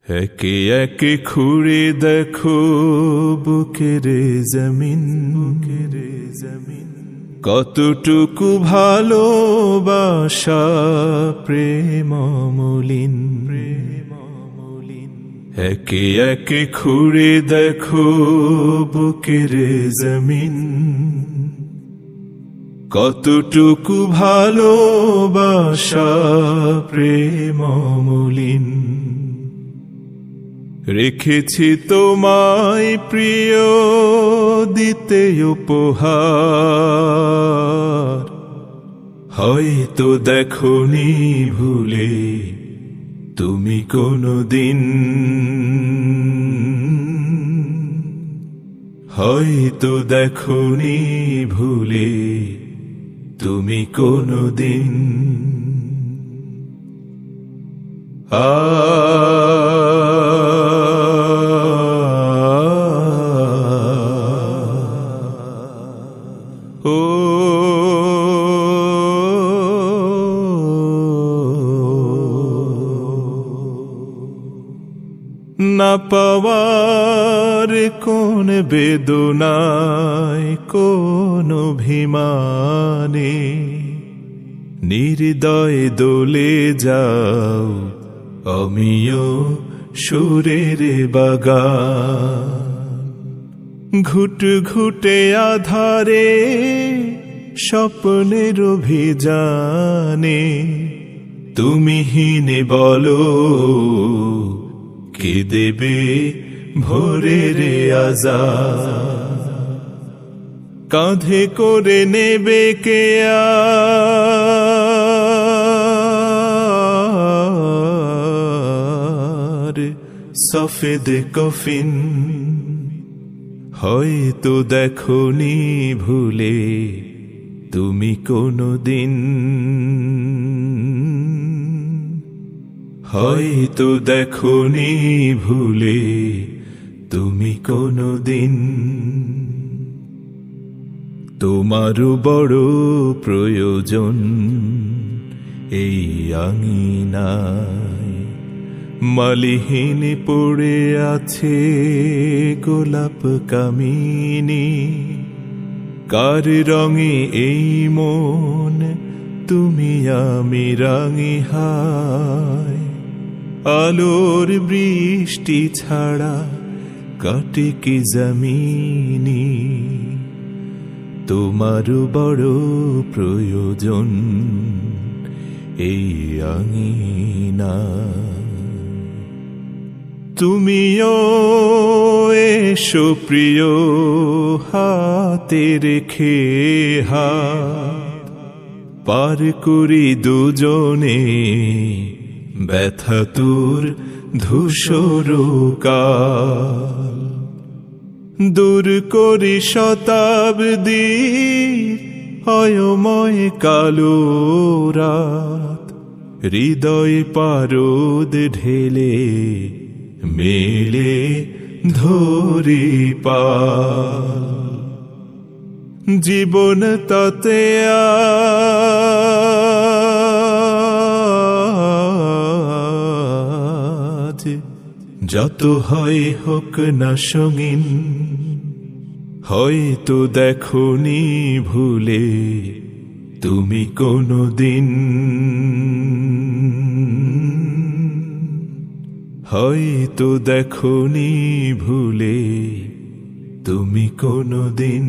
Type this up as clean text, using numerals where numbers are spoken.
একে একে খুঁড়ে দেখো বুকের জমিন, কতটুকু ভালোবাসা প্রেম মলিন। একে একে খুঁড়ে দেখো বুকের জমিন, কতটুকু ভালোবাসা প্রেম মলিন। রেখেছি তোমায় প্রিয় দিতে উপহার, হয়তো দেখোনি ভুলে তুমি কোনদিন, হয়তো দেখোনি ভুলে তুমি কোনদিন। না পাওয়ার কোন বেদনায় কোন অভিমানে নির্দয় দোলে যাও আমিও সুরের বাগান। ঘুট ঘুটে আধারে স্বপ্নের অভিযানে তুমি হিনে বলো কে দেবে ভোরের আজাদ, কাঁধে করে নেবে কে আর সফেদ কফিন। হয়তো দেখোনি ভুলে তুমি কোনদিন, হয়তো দেখোনি ভুলে তুমি কোনদিন। তোমারও বড় প্রয়োজন এই আঙিনায়, মালিহীন পড়ে আছে গোলাপ কামিনী। কার রঙে এই মন তুমি আমি রাঙি হায়, আলোর বৃষ্টি ছাড়া কাটে কি জমিনি। তোমারও বড় প্রয়োজন এই আঙিনা। তুমিও এসো প্রিয় হাতে রেখে হাত, পার করি দুজনে ব্যথা তোর ধূসর কাল। দূর করি শতাব্দী অয়ময় কালো রাত, হৃদয় পারদ ঢেলে মেলে ধরি পাল। জীবন তাতে আজ যত হয় হোক না সঙ্গীন, হয়তো দেখোনি ভুলে তুমি কোনদিন, হয়তো দেখোনি ভুলে তুমি কোনদিন।